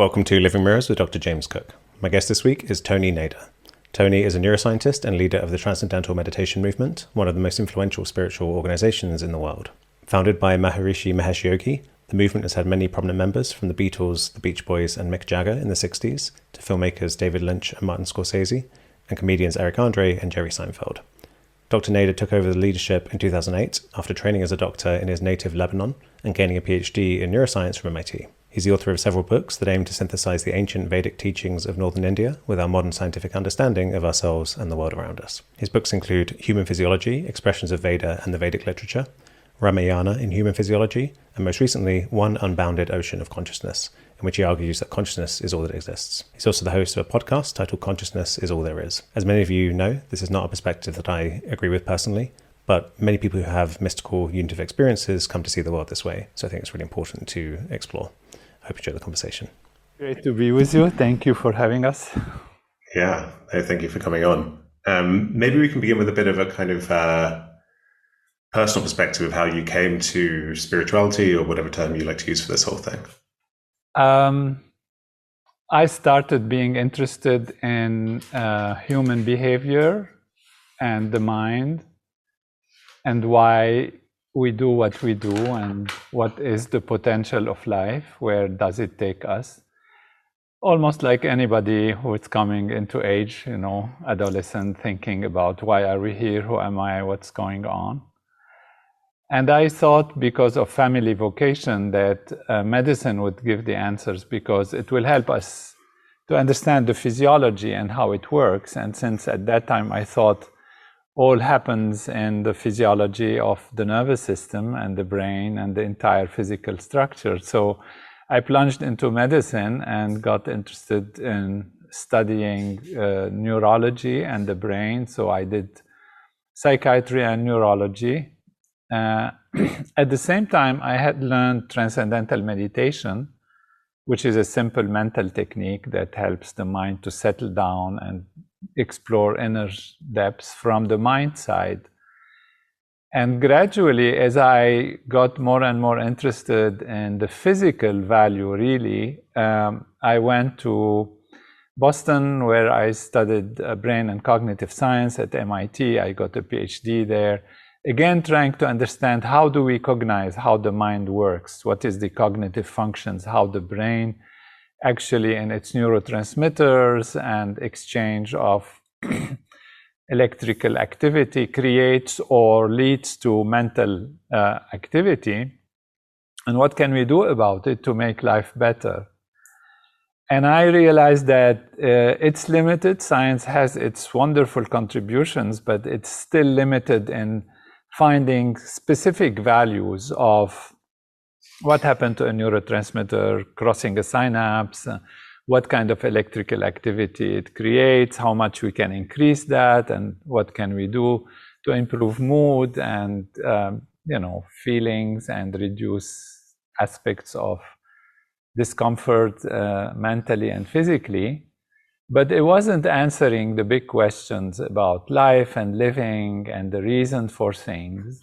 Welcome to Living Mirrors with Dr. James Cook. My guest this week is Tony Nader. Tony is a neuroscientist and leader of the Transcendental Meditation movement, one of the most influential spiritual organizations in the world. Founded by Maharishi Mahesh Yogi, the movement has had many prominent members from the Beatles, the Beach Boys, and Mick Jagger in the 60s, to filmmakers David Lynch and Martin Scorsese, and comedians Eric Andre and Jerry Seinfeld. Dr. Nader took over the leadership in 2008 after training as a doctor in his native Lebanon and gaining a PhD in neuroscience from MIT. He's the author of several books that aim to synthesize the ancient Vedic teachings of northern India with our modern scientific understanding of ourselves and the world around us. His books include Human Physiology, Expressions of Veda and the Vedic Literature, Ramayana in Human Physiology, and most recently, Unbounded Ocean of Consciousness, in which he argues that consciousness is all that exists. He's also the host of a podcast titled Consciousness is All There Is. As many of you know, this is not a perspective that I agree with personally, but many people who have mystical unitive experiences come to see the world this way, so I think it's really important to explore. I hope you enjoy the conversation. Great to be with you. Thank you for having us. Yeah, thank you for coming on. Maybe we can begin with a bit of a kind of personal perspective of how you came to spirituality, or whatever term you like to use for this whole thing. I started being interested in human behavior and the mind and why we do what we do and what is the potential of life, where does it take us. Almost like anybody who is coming into age, adolescent, thinking about why are we here, who am I, what's going on. And I thought, because of family vocation, that medicine would give the answers, because it will help us to understand the physiology and how it works. And since at that time I thought all happens in the physiology of the nervous system and the brain and the entire physical structure, so I plunged into medicine and got interested in studying neurology and the brain. So I did psychiatry and neurology. At the same time, I had learned Transcendental Meditation, which is a simple mental technique that helps the mind to settle down and explore inner depths from the mind side. And gradually, as I got more and more interested in the physical value, really, I went to Boston, where I studied brain and cognitive science at MIT. I got a PhD there. Again, trying to understand how do we cognize, how the mind works, what is the cognitive functions, how the brain actually in its neurotransmitters and exchange of electrical activity creates or leads to mental activity, and what can we do about it to make life better. And I realized that it's limited. Science has its wonderful contributions, but it's still limited in finding specific values of what happened to a neurotransmitter crossing a synapse, what kind of electrical activity it creates, how much we can increase that, and what can we do to improve mood and feelings and reduce aspects of discomfort mentally and physically. But it wasn't answering the big questions about life and living and the reason for things,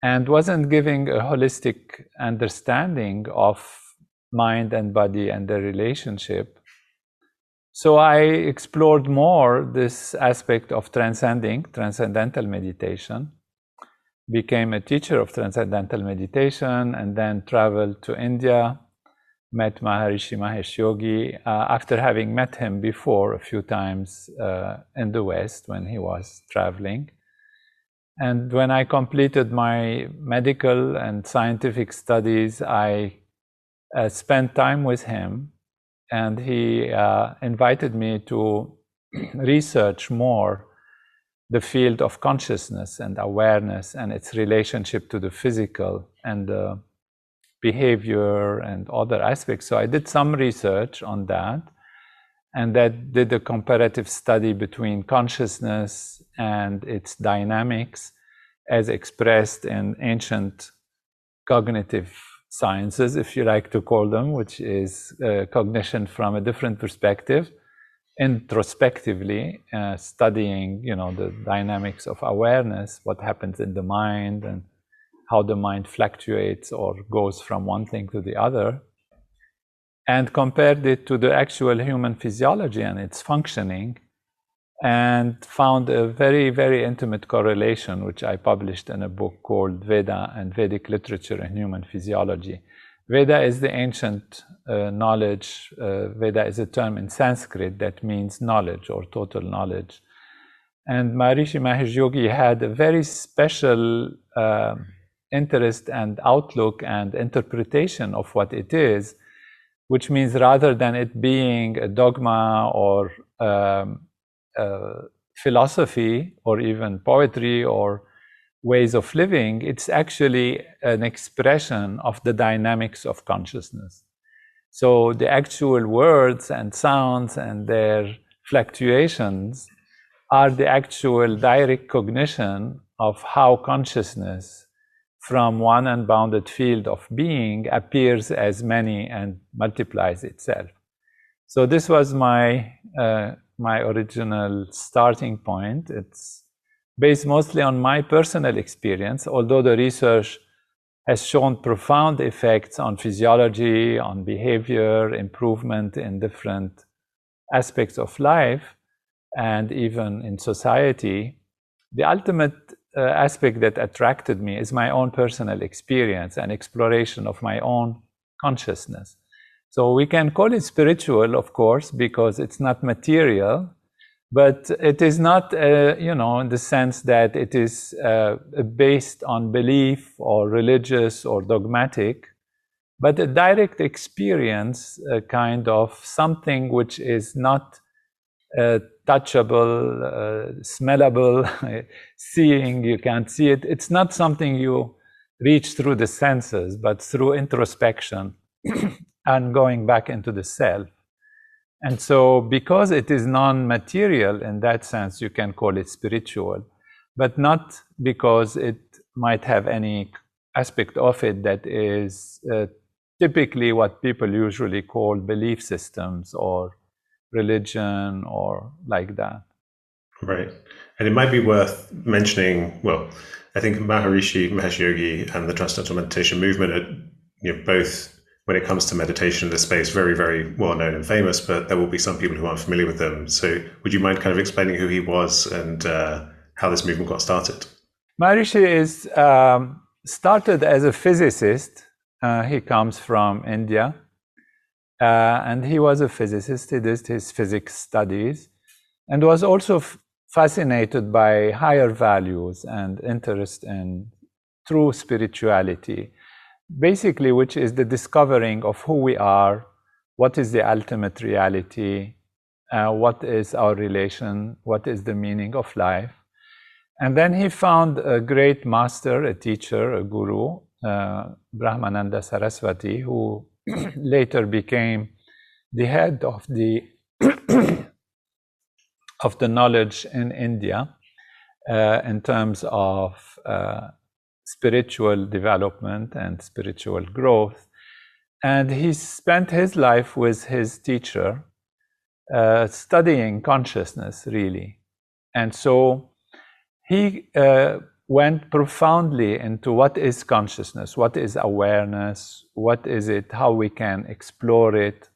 and wasn't giving a holistic understanding of mind and body and the relationship. So I explored more this aspect of transcendental meditation, became a teacher of transcendental meditation, and then traveled to India, met Maharishi Mahesh Yogi, after having met him before a few times in the West when he was traveling. And when I completed my medical and scientific studies, I spent time with him, and he invited me to research more the field of consciousness and awareness and its relationship to the physical and the behavior and other aspects. So I did some research on that, and that did a comparative study between consciousness and its dynamics as expressed in ancient cognitive sciences, if you like to call them, which is cognition from a different perspective, introspectively, studying, the dynamics of awareness, what happens in the mind and how the mind fluctuates or goes from one thing to the other. and compared it to the actual human physiology and its functioning, and found a very, very intimate correlation, which I published in a book called Veda and Vedic Literature in Human Physiology. Veda is the ancient knowledge. Veda is a term in Sanskrit that means knowledge or total knowledge. And Maharishi Mahesh Yogi had a very special interest and outlook and interpretation of what it is, which means rather than it being a dogma or philosophy or even poetry or ways of living, it's actually an expression of the dynamics of consciousness. So the actual words and sounds and their fluctuations are the actual direct cognition of how consciousness from one unbounded field of being appears as many and multiplies itself. So this was my original starting point. It's based mostly on my personal experience, although the research has shown profound effects on physiology, on behavior, improvement in different aspects of life, and even in society. The ultimate aspect that attracted me is my own personal experience and exploration of my own consciousness. So we can call it spiritual, of course, because it's not material, but it is not, in the sense that it is based on belief or religious or dogmatic, but a direct experience, a kind of something which is not touchable, smellable, seeing, you can't see it. It's not something you reach through the senses, but through introspection and going back into the self. And so because it is non-material in that sense, you can call it spiritual, but not because it might have any aspect of it that is typically what people usually call belief systems or religion or like that. Right. And it might be worth mentioning, well, I think Maharishi Mahesh Yogi and the Transcendental Meditation movement are both, when it comes to meditation in this space, very, very well known and famous, but there will be some people who aren't familiar with them. So would you mind kind of explaining who he was and how this movement got started? Maharishi is started as a physicist. He comes from India. And he was a physicist. He did his physics studies and was also fascinated by higher values and interest in true spirituality, basically, which is the discovering of who we are, what is the ultimate reality, what is our relation, what is the meaning of life. And then he found a great master, a teacher, a guru, Brahmananda Saraswati, who later became the head of the of the knowledge in India in terms of spiritual development and spiritual growth. And he spent his life with his teacher studying consciousness, really. And so he went profoundly into what is consciousness, what is awareness, what is it, how we can explore it,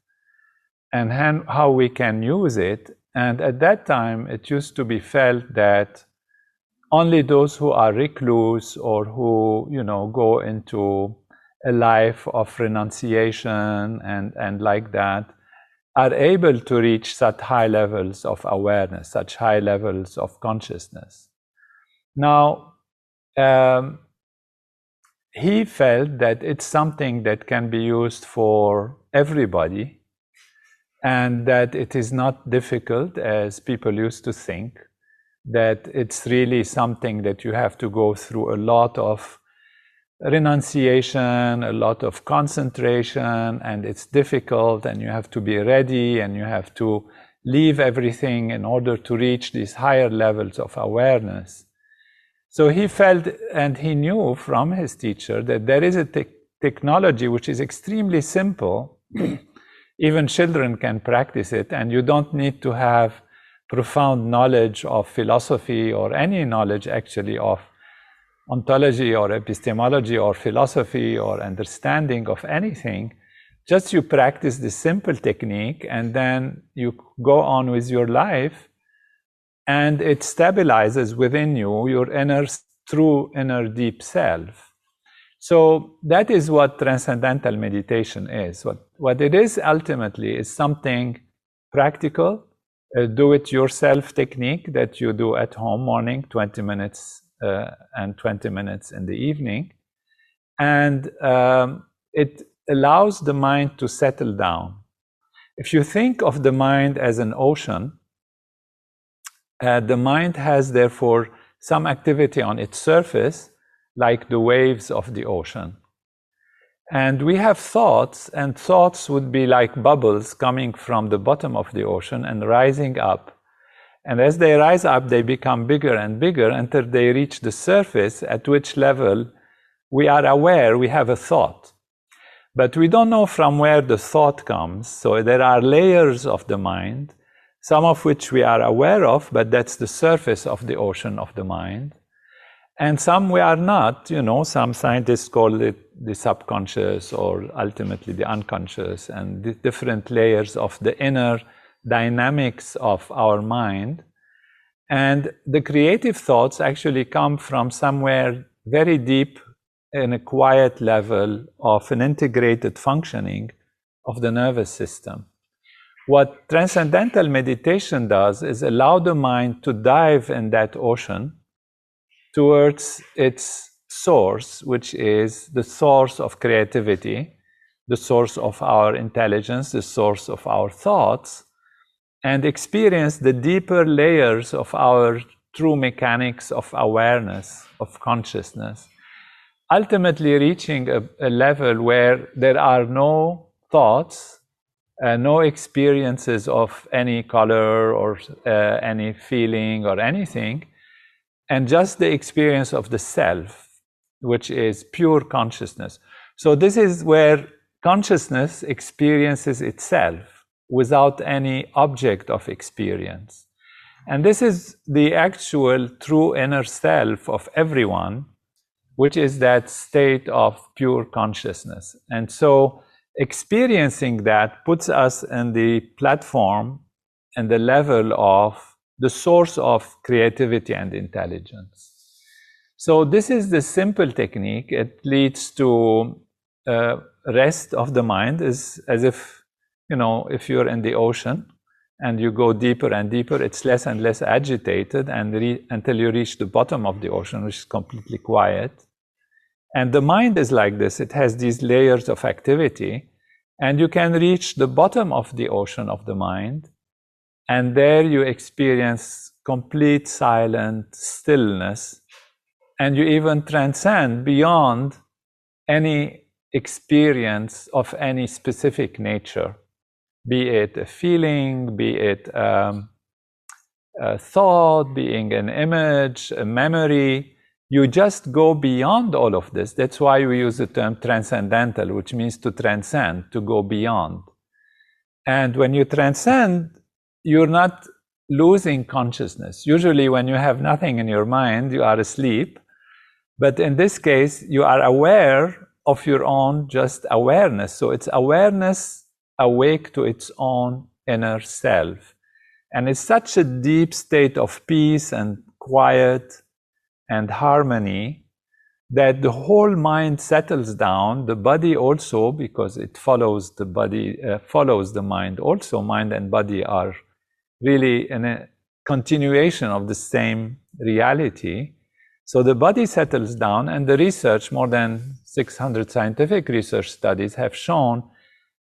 and how we can use it. And at that time, it used to be felt that only those who are recluse or who, go into a life of renunciation and like that, are able to reach such high levels of awareness, such high levels of consciousness. Now, he felt that it's something that can be used for everybody and that it is not difficult as people used to think, that it's really something that you have to go through a lot of renunciation, a lot of concentration, and it's difficult and you have to be ready and you have to leave everything in order to reach these higher levels of awareness. So he felt, and he knew from his teacher, that there is a technology which is extremely simple. Even children can practice it, and you don't need to have profound knowledge of philosophy or any knowledge actually of ontology or epistemology or philosophy or understanding of anything, just you practice this simple technique, and then you go on with your life, and it stabilizes within you your true inner deep self. So that is what transcendental meditation is. What it is ultimately is something practical, a do-it-yourself technique that you do at home, morning, 20 minutes and 20 minutes in the evening. And it allows the mind to settle down. If you think of the mind as an ocean, the mind has therefore some activity on its surface, like the waves of the ocean. And we have thoughts, and thoughts would be like bubbles coming from the bottom of the ocean and rising up. And as they rise up, they become bigger and bigger until they reach the surface, at which level we are aware we have a thought. But we don't know from where the thought comes. So there are layers of the mind, some of which we are aware of, but that's the surface of the ocean of the mind. And some we are not, some scientists call it the subconscious or ultimately the unconscious, and the different layers of the inner dynamics of our mind. And the creative thoughts actually come from somewhere very deep in a quiet level of an integrated functioning of the nervous system. What transcendental meditation does is allow the mind to dive in that ocean towards its source, which is the source of creativity, the source of our intelligence, the source of our thoughts, and experience the deeper layers of our true mechanics of awareness, of consciousness, ultimately reaching a level where there are no thoughts, no experiences of any color or any feeling or anything, and just the experience of the self, which is pure consciousness. So this is where consciousness experiences itself without any object of experience. And this is the actual true inner self of everyone, which is that state of pure consciousness. And so experiencing that puts us in the platform and the level of the source of creativity and intelligence. So this is the simple technique. It leads to rest of the mind, is as if, if you're in the ocean and you go deeper and deeper, it's less and less agitated until you reach the bottom of the ocean, which is completely quiet. And the mind is like this. It has these layers of activity, and you can reach the bottom of the ocean of the mind, and there you experience complete silent stillness, and you even transcend beyond any experience of any specific nature, be it a feeling, be it a thought, being an image, a memory. You just go beyond all of this. That's why we use the term transcendental, which means to transcend, to go beyond. And when you transcend, you're not losing consciousness. Usually when you have nothing in your mind, you are asleep. But in this case, you are aware of your own just awareness. So it's awareness awake to its own inner self. And it's such a deep state of peace and quiet and harmony that the whole mind settles down, the body also, because it follows the body, follows the mind also. Mind and body are really in a continuation of the same reality. So the body settles down, and the research, more than 600 scientific research studies have shown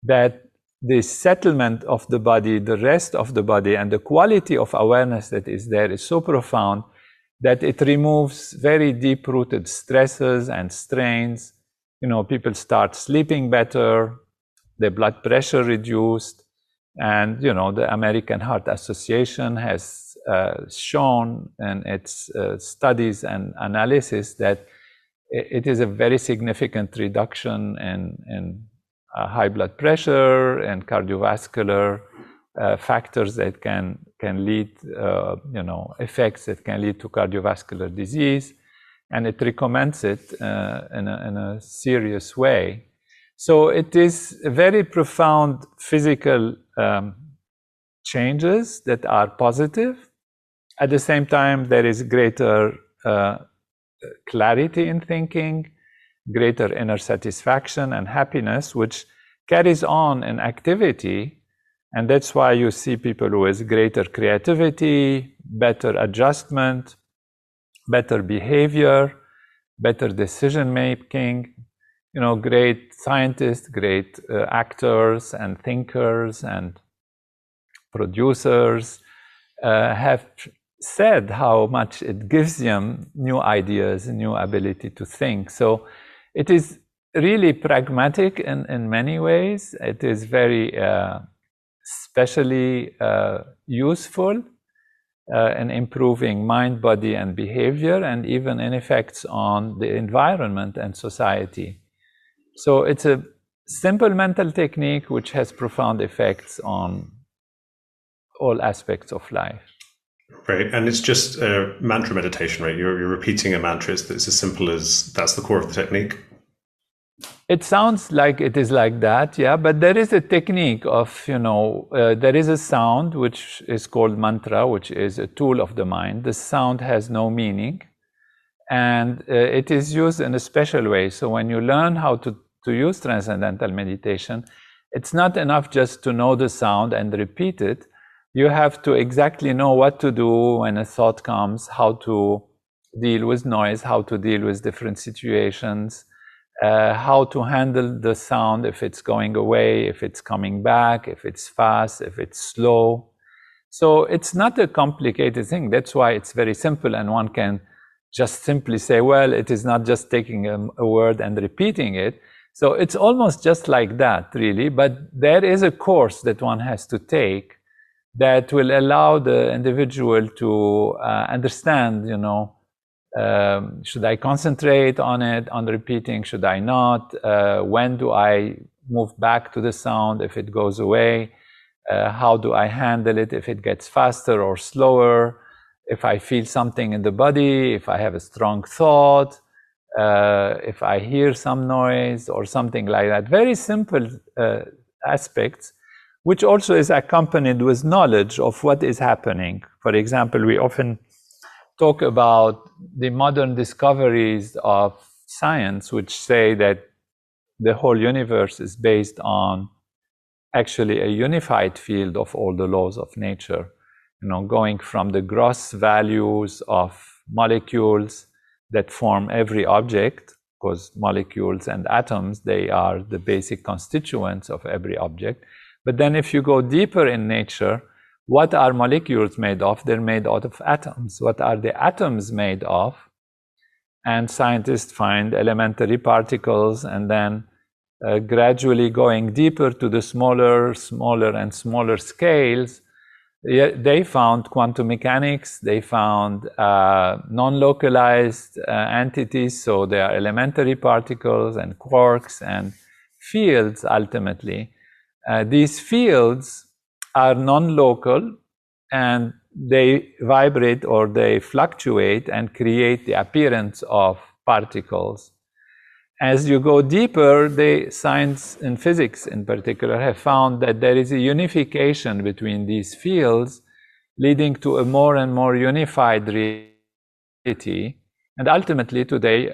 that the settlement of the body, the rest of the body, and the quality of awareness that is there is so profound that it removes very deep-rooted stresses and strains. People start sleeping better, their blood pressure reduced, and the American Heart Association has shown in its studies and analysis that it is a very significant reduction in high blood pressure and cardiovascular factors that can lead, effects that can lead to cardiovascular disease, and it recommends it in a serious way. So it is very profound physical changes that are positive. At the same time, there is greater clarity in thinking, greater inner satisfaction and happiness, which carries on in activity. And that's why you see people with greater creativity, better adjustment, better behavior, better decision making, great scientists, great actors and thinkers and producers have said how much it gives them new ideas, new ability to think. So it is really pragmatic in many ways. It is very especially useful in improving mind, body, and behavior, and even in effects on the environment and society. So it's a simple mental technique which has profound effects on all aspects of life. Right, and it's just mantra meditation, right? You're repeating a mantra. It's as simple as that's the core of the technique. It sounds like it is like that, yeah, but there is a technique of, there is a sound which is called mantra, which is a tool of the mind. The sound has no meaning, and it is used in a special way. So when you learn how to use transcendental meditation, it's not enough just to know the sound and repeat it. You have to exactly know what to do when a thought comes, how to deal with noise, how to deal with different situations, how to handle the sound if it's going away, if it's coming back, if it's fast, if it's slow. So it's not a complicated thing. That's why it's very simple, and one can just simply say, well, it is not just taking a word and repeating it. So it's almost just like that, really. But there is a course that one has to take that will allow the individual to understand, should I concentrate on it, on repeating, should I not? When do I move back to the sound if it goes away? How do I handle it if it gets faster or slower? If I feel something in the body, if I have a strong thought, if I hear some noise or something like that. Very simple aspects, which also is accompanied with knowledge of what is happening. For example, we often talk about the modern discoveries of science, which say that the whole universe is based on actually a unified field of all the laws of nature, going from the gross values of molecules that form every object, because molecules and atoms, they are the basic constituents of every object. But then if you go deeper in nature, what are molecules made of? They're made out of atoms. What are the atoms made of? And scientists find elementary particles, and then gradually going deeper to the smaller and smaller scales, they found quantum mechanics, they found non-localized entities, so they are elementary particles and quarks and fields ultimately. These fields are non-local, and they vibrate or they fluctuate and create the appearance of particles. As you go deeper, the science and physics in particular have found that there is a unification between these fields, leading to a more and more unified reality. And ultimately today,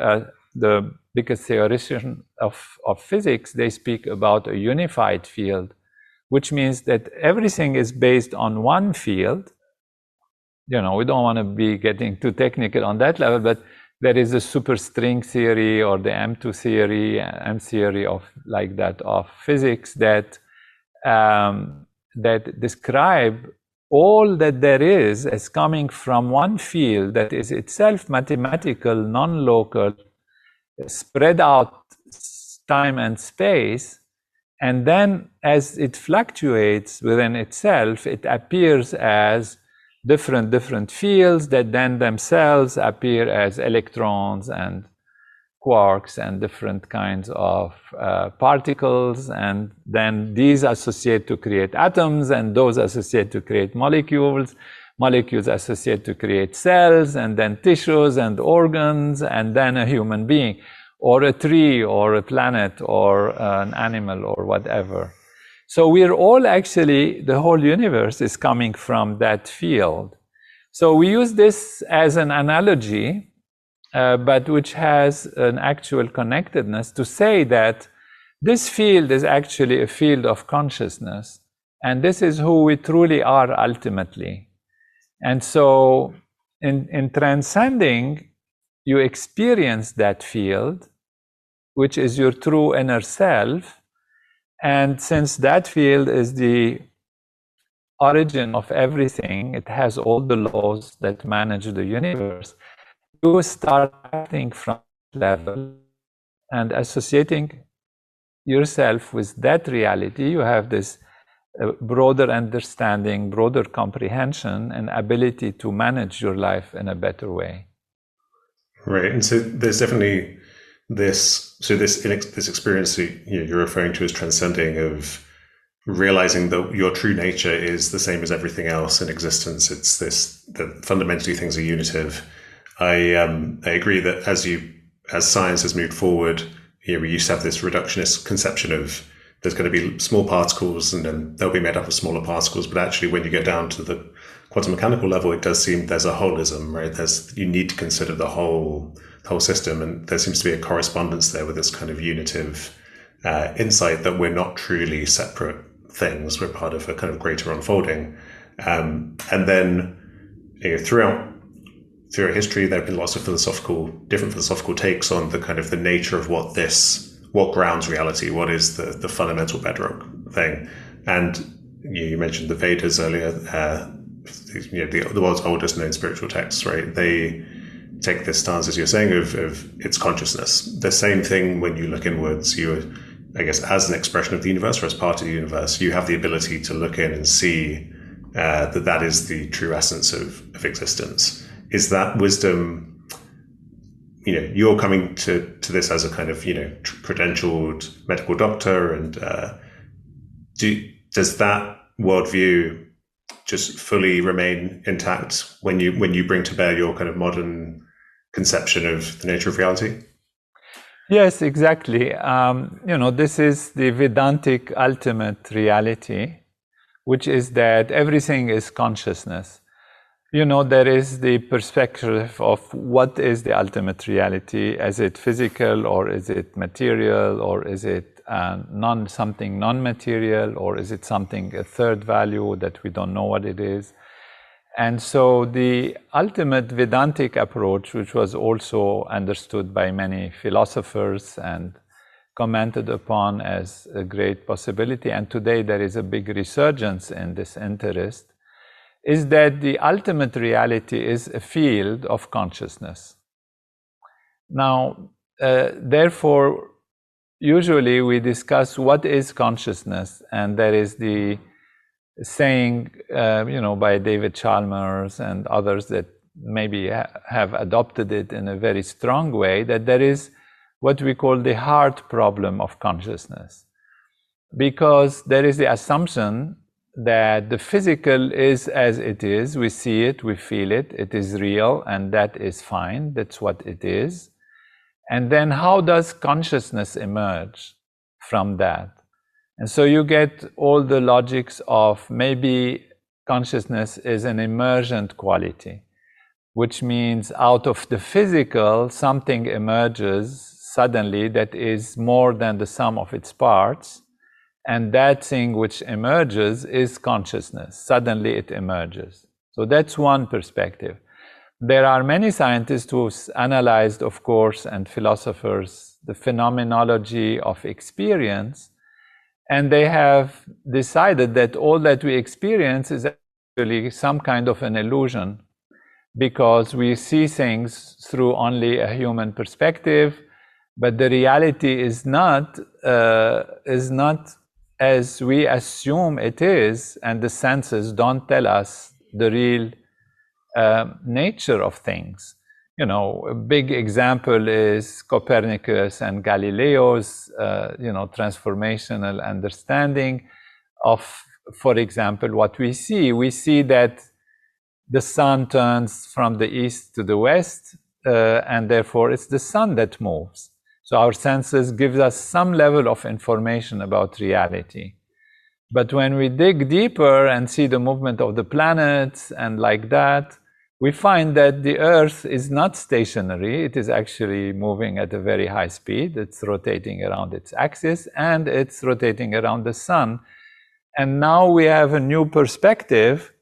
the biggest theoretician of physics, they speak about a unified field, which means that everything is based on one field. We don't want to be getting too technical on that level, but there is a superstring theory or the M2 theory, M theory of physics that describe all that there is as coming from one field that is itself mathematical, non-local, spread out time and space, and then as it fluctuates within itself, it appears as different fields that then themselves appear as electrons and quarks and different kinds of particles, and then these associate to create atoms, and those associate to create molecules associate to create cells, and then tissues and organs, and then a human being. or a tree, or a planet, or an animal, or whatever. So we're all actually, the whole universe is coming from that field. So we use this as an analogy, but which has an actual connectedness to say that this field is actually a field of consciousness, and this is who we truly are ultimately. And so in transcending, you experience that field, which is your true inner self. And since that field is the origin of everything, it has all the laws that manage the universe, you start acting from that level and associating yourself with that reality. You have this broader understanding, broader comprehension, and ability to manage your life in a better way. Right, and so there's definitely this experience that you're referring to as transcending, of realizing that your true nature is the same as everything else in existence. It's that fundamentally things are unitive. I agree that as science has moved forward, we used to have this reductionist conception of there's going to be small particles and then they'll be made up of smaller particles. But actually, when you get down to the quantum mechanical level, it does seem there's a holism, right? You need to consider the whole system, and there seems to be a correspondence there with this kind of unitive insight that we're not truly separate things. We're part of a kind of greater unfolding. And then throughout history, there have been lots of different philosophical takes on the kind of the nature of what grounds reality, what is the fundamental bedrock thing. And you mentioned the Vedas earlier, the world's oldest known spiritual texts, right? They take this stance, as you're saying, of its consciousness. The same thing when you look inwards, I guess, as an expression of the universe or as part of the universe, you have the ability to look in and see that is the true essence of existence. Is that wisdom, you're coming to this as a kind of, credentialed medical doctor, and does that worldview just fully remain intact when you bring to bear your kind of modern conception of the nature of reality? Yes, exactly. This is the Vedantic ultimate reality, which is that everything is consciousness. There is the perspective of what is the ultimate reality. Is it physical, or is it material, or is it something non-material, or is it something, a third value that we don't know what it is? And so the ultimate Vedantic approach, which was also understood by many philosophers and commented upon as a great possibility, and today there is a big resurgence in this interest, is that the ultimate reality is a field of consciousness. Now, therefore, usually we discuss what is consciousness, and there is the saying, by David Chalmers and others that maybe have adopted it in a very strong way, that there is what we call the hard problem of consciousness. Because there is the assumption that the physical is as it is, we see it, we feel it, it is real, and that is fine, that's what it is. And then how does consciousness emerge from that? And so you get all the logics of maybe consciousness is an emergent quality, which means out of the physical, something emerges suddenly that is more than the sum of its parts. And that thing which emerges is consciousness. Suddenly it emerges. So that's one perspective. There are many scientists who analyzed, of course, and philosophers, the phenomenology of experience, and they have decided that all that we experience is actually some kind of an illusion, because we see things through only a human perspective, but the reality is not as we assume it is, and the senses don't tell us the real nature of things. A big example is Copernicus and Galileo's, transformational understanding of, for example, what we see. We see that the sun turns from the east to the west, and therefore it's the sun that moves. So our senses give us some level of information about reality. But when we dig deeper and see the movement of the planets and like that, we find that the Earth is not stationary. It is actually moving at a very high speed. It's rotating around its axis, and it's rotating around the sun. And now we have a new perspective,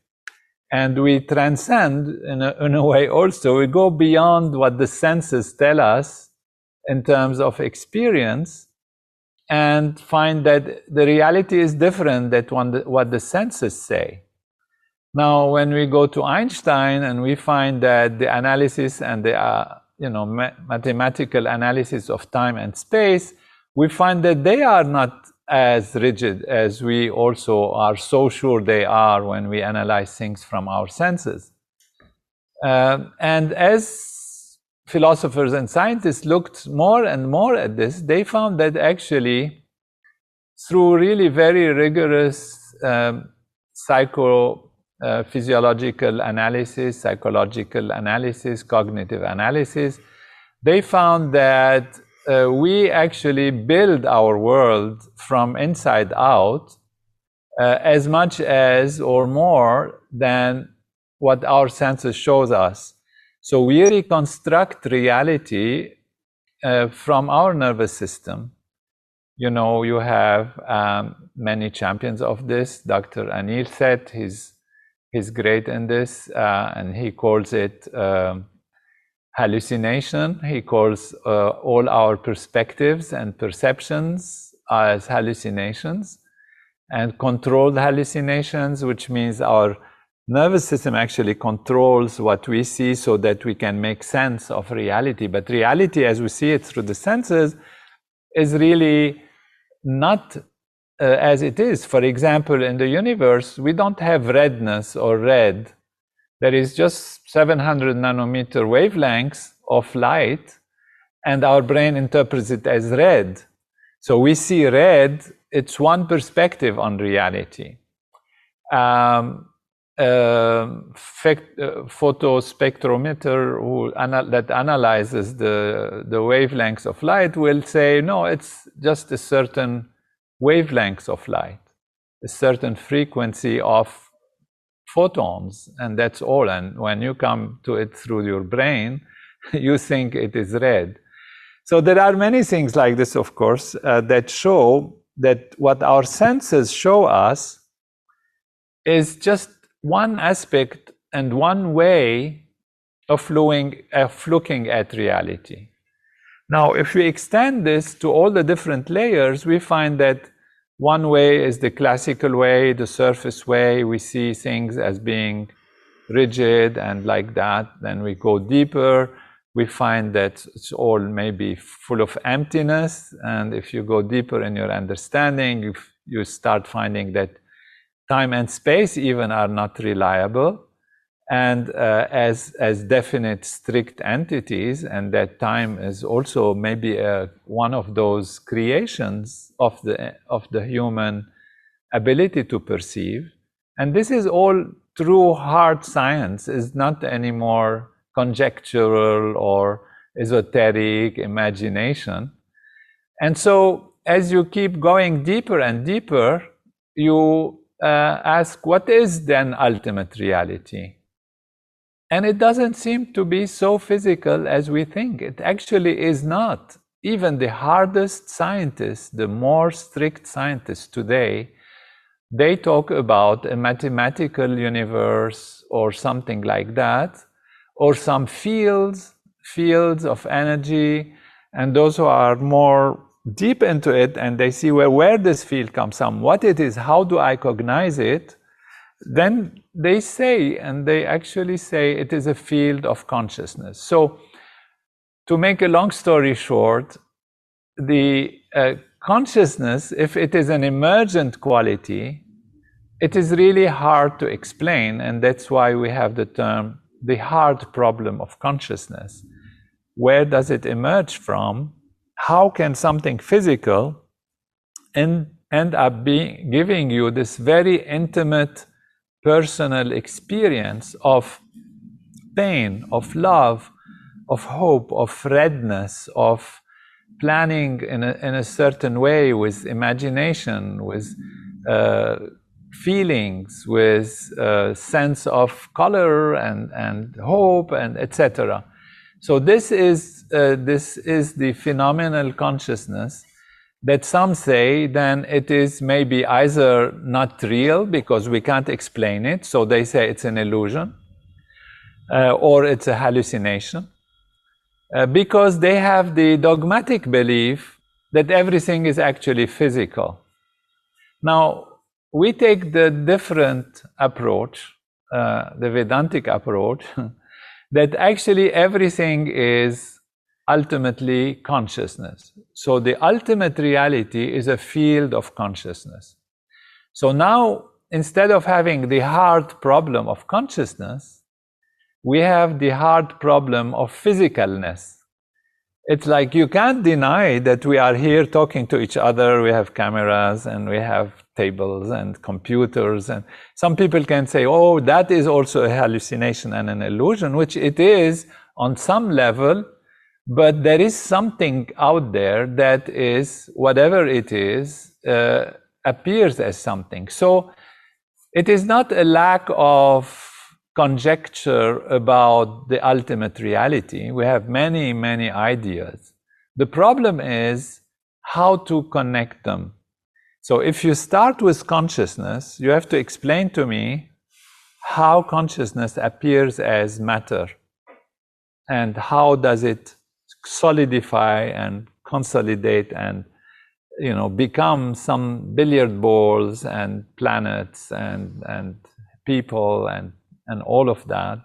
and we transcend in a way also. We go beyond what the senses tell us in terms of experience, and find that the reality is different than what the senses say. Now, when we go to Einstein and we find that the analysis and the mathematical analysis of time and space, we find that they are not as rigid as we also are so sure they are when we analyze things from our senses. And as philosophers and scientists looked more and more at this, they found that actually through really very rigorous physiological analysis, psychological analysis, cognitive analysis, they found that we actually build our world from inside out as much as or more than what our senses shows us. So we reconstruct reality from our nervous system. You know, you have many champions of this. Dr. Anil Seth, he's great in this, and he calls it hallucination. He calls all our perspectives and perceptions as hallucinations, and controlled hallucinations, which means our nervous system actually controls what we see so that we can make sense of reality. But reality, as we see it through the senses, is really not as it is. For example, in the universe, we don't have redness or red. There is just 700 nanometer wavelengths of light, and our brain interprets it as red. So we see red, it's one perspective on reality. Photospectrometer that analyzes the wavelengths of light will say, no, it's just a certain wavelengths of light, a certain frequency of photons, and that's all. And when you come to it through your brain, you think it is red. So there are many things like this, of course, that show that what our senses show us is just one aspect and one way of looking at reality. Now, if we extend this to all the different layers, we find that one way is the classical way, the surface way. We see things as being rigid and like that. Then we go deeper. We find that it's all maybe full of emptiness. And if you go deeper in your understanding, you start finding that time and space even are not reliable, and as definite strict entities, and that time is also maybe one of those creations of the human ability to perceive. And this is all true hard science, is not anymore conjectural or esoteric imagination. And so as you keep going deeper and deeper, you ask, what is then ultimate reality? And it doesn't seem to be so physical as we think. It actually is not. Even the hardest scientists, the more strict scientists today, they talk about a mathematical universe or something like that, or some fields of energy. And those who are more deep into it and they see where this field comes from, what it is, how do I cognize it, then they say, and they actually say, it is a field of consciousness. So to make a long story short, the consciousness, if it is an emergent quality, it is really hard to explain, and that's why we have the term the hard problem of consciousness. Where does it emerge from? How can something physical end up giving you this very intimate personal experience of pain, of love, of hope, of redness, of planning in a certain way, with imagination, with feelings, with sense of color and hope, and etc. So this is the phenomenal consciousness that some say then it is maybe either not real because we can't explain it, so they say it's an illusion, or it's a hallucination, because they have the dogmatic belief that everything is actually physical. Now, we take the different approach, the Vedantic approach, that actually everything is ultimately consciousness. So the ultimate reality is a field of consciousness. So now, instead of having the hard problem of consciousness, we have the hard problem of physicalness. It's like you can't deny that we are here talking to each other, we have cameras and we have tables and computers, and some people can say, oh, that is also a hallucination and an illusion, which it is on some level, but there is something out there that is, whatever it is, appears as something. So it is not a lack of conjecture about the ultimate reality. We have many, many ideas. The problem is how to connect them. So if you start with consciousness, you have to explain to me how consciousness appears as matter and how does it solidify and consolidate and, you know, become some billiard balls and planets and people and all of that,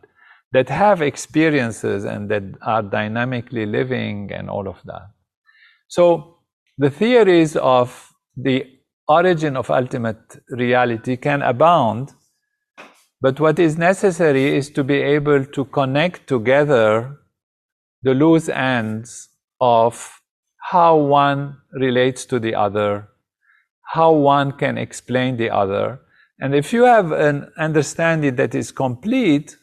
that have experiences and that are dynamically living and all of that. So the theories of the origin of ultimate reality can abound, but what is necessary is to be able to connect together the loose ends of how one relates to the other, how one can explain the other. And if you have an understanding that is complete,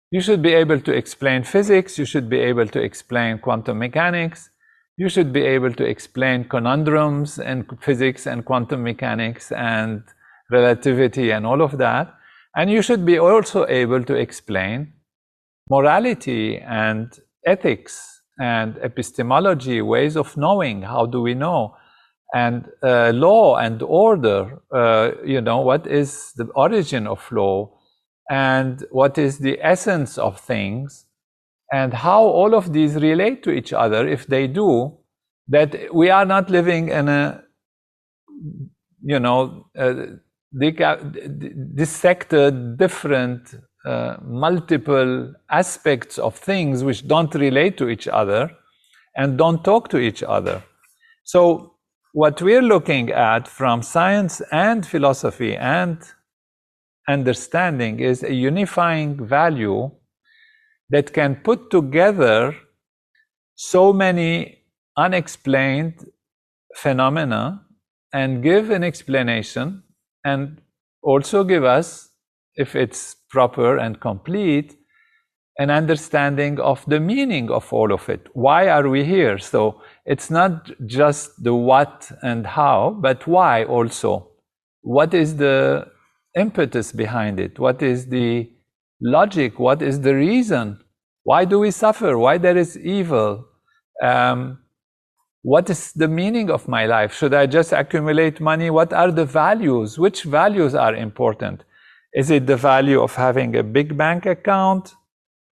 you should be able to explain physics, you should be able to explain quantum mechanics, you should be able to explain conundrums in physics and quantum mechanics and relativity and all of that. And you should be also able to explain morality and ethics and epistemology, ways of knowing, how do we know, and law and order, you know, what is the origin of law and what is the essence of things and how all of these relate to each other. If they do, that we are not living in a, you know, dissected different multiple aspects of things which don't relate to each other and don't talk to each other. So what we're looking at from science and philosophy and understanding is a unifying value that can put together so many unexplained phenomena and give an explanation and also give us, if it's proper and complete, an understanding of the meaning of all of it. Why are we here? So it's not just the what and how, but why also. What is the impetus behind it? What is the logic? What is the reason? Why do we suffer? Why there is evil? What is the meaning of my life? Should I just accumulate money? What are the values? Which values are important? Is it the value of having a big bank account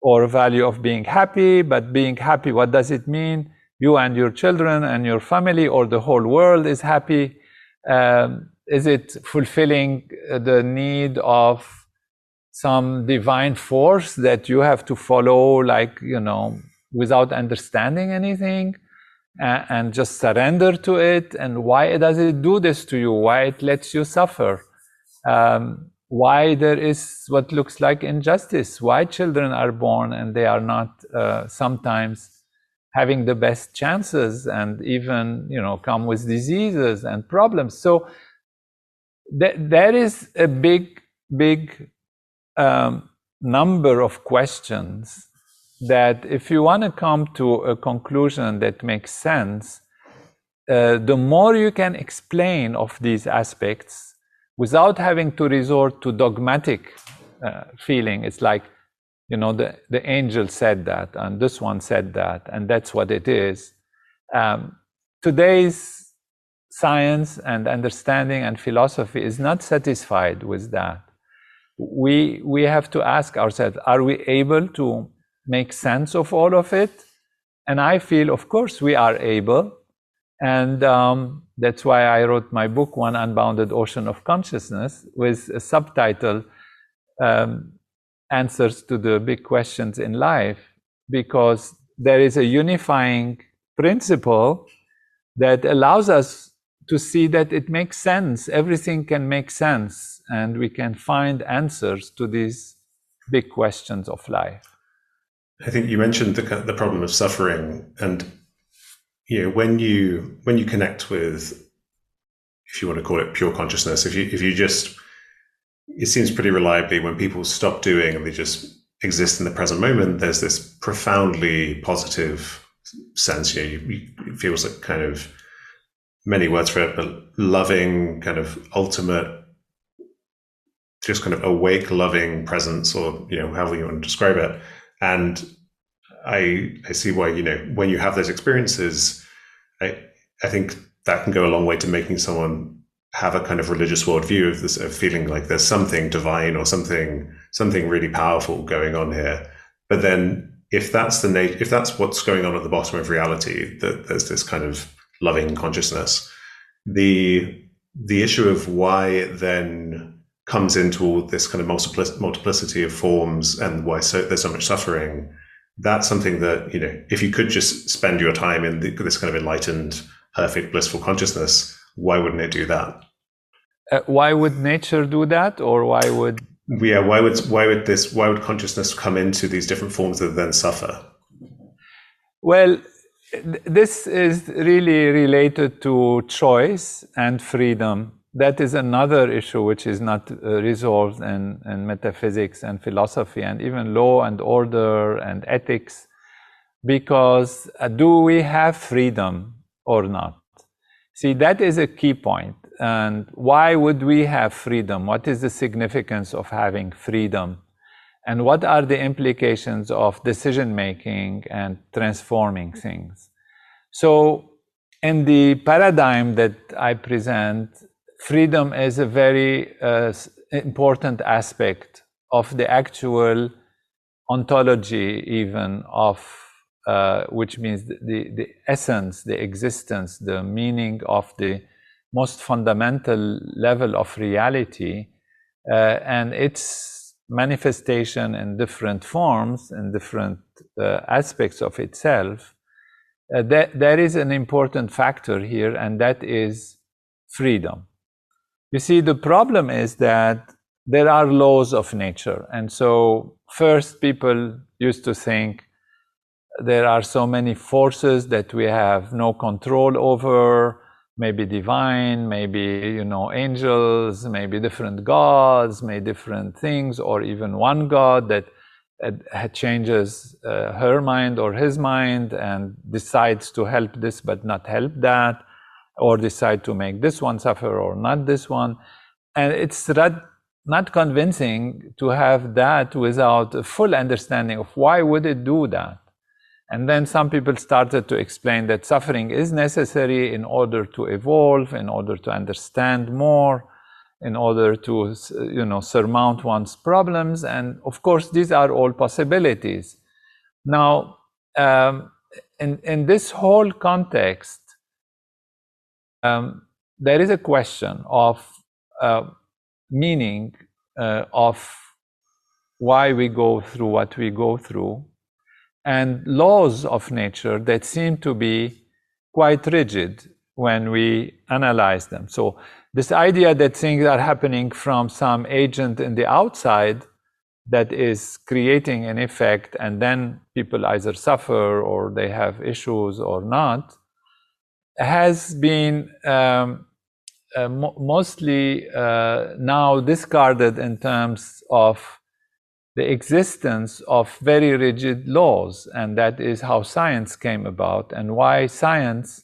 or value of being happy? But being happy, what does it mean? You and your children and your family or the whole world is happy? Is it fulfilling the need of some divine force that you have to follow, like, you know, without understanding anything and just surrender to it? And why does it do this to you? Why it lets you suffer? Why there is what looks like injustice? Why children are born and they are not sometimes having the best chances and even, you know, come with diseases and problems? So there is a big number of questions that if you want to come to a conclusion that makes sense, the more you can explain of these aspects without having to resort to dogmatic feeling. It's like, you know, the angel said that, and this one said that, and that's what it is. Today's science and understanding and philosophy is not satisfied with that. We have to ask ourselves, are we able to make sense of all of it? And I feel, of course, we are able. And that's why I wrote my book, One Unbounded Ocean of Consciousness, with a subtitle, Answers to the Big Questions in Life, because there is a unifying principle that allows us to see that it makes sense. Everything can make sense, and we can find answers to these big questions of life. I think you mentioned the problem of suffering, and you know, when you connect with, if you want to call it pure consciousness, if you just, it seems pretty reliably when people stop doing and they just exist in the present moment, there's this profoundly positive sense. You know, it feels like, kind of, many words for it, but loving, kind of ultimate, just kind of awake, loving presence, or, you know, however you want to describe it. And I see why, you know, when you have those experiences, I think that can go a long way to making someone have a kind of religious worldview of this, of feeling like there's something divine or something really powerful going on here. But then if that's if that's what's going on at the bottom of reality, that there's this kind of loving consciousness, the issue of why it then comes into all this kind of multiplicity of forms and why there's so much suffering, that's something that, you know, if you could just spend your time in this kind of enlightened, perfect, blissful consciousness, why wouldn't it do that? Why would nature do that, or why would? Yeah, why would consciousness come into these different forms that then suffer? Well, this is really related to choice and freedom. That is another issue which is not resolved in metaphysics and philosophy and even law and order and ethics, because do we have freedom or not? See, that is a key point. And why would we have freedom? What is the significance of having freedom? And what are the implications of decision-making and transforming things? So in the paradigm that I present, freedom is a very important aspect of the actual ontology, even of which means the essence, the existence, the meaning of the most fundamental level of reality, and its manifestation in different forms and different aspects of itself. There is an important factor here, and that is freedom. You see, the problem is that there are laws of nature. And so first, people used to think there are so many forces that we have no control over, maybe divine, maybe, you know, angels, maybe different gods, maybe different things, or even one God that changes her mind or his mind and decides to help this but not help that, or decide to make this one suffer or not this one. And it's not convincing to have that without a full understanding of why would it do that. And then some people started to explain that suffering is necessary in order to evolve, in order to understand more, in order to, you know, surmount one's problems. And of course, these are all possibilities. Now, in this whole context, there is a question of meaning of why we go through what we go through, and laws of nature that seem to be quite rigid when we analyze them. So this idea that things are happening from some agent in the outside that is creating an effect, and then people either suffer or they have issues or not, has been mostly now discarded in terms of the existence of very rigid laws. And that is how science came about, and why science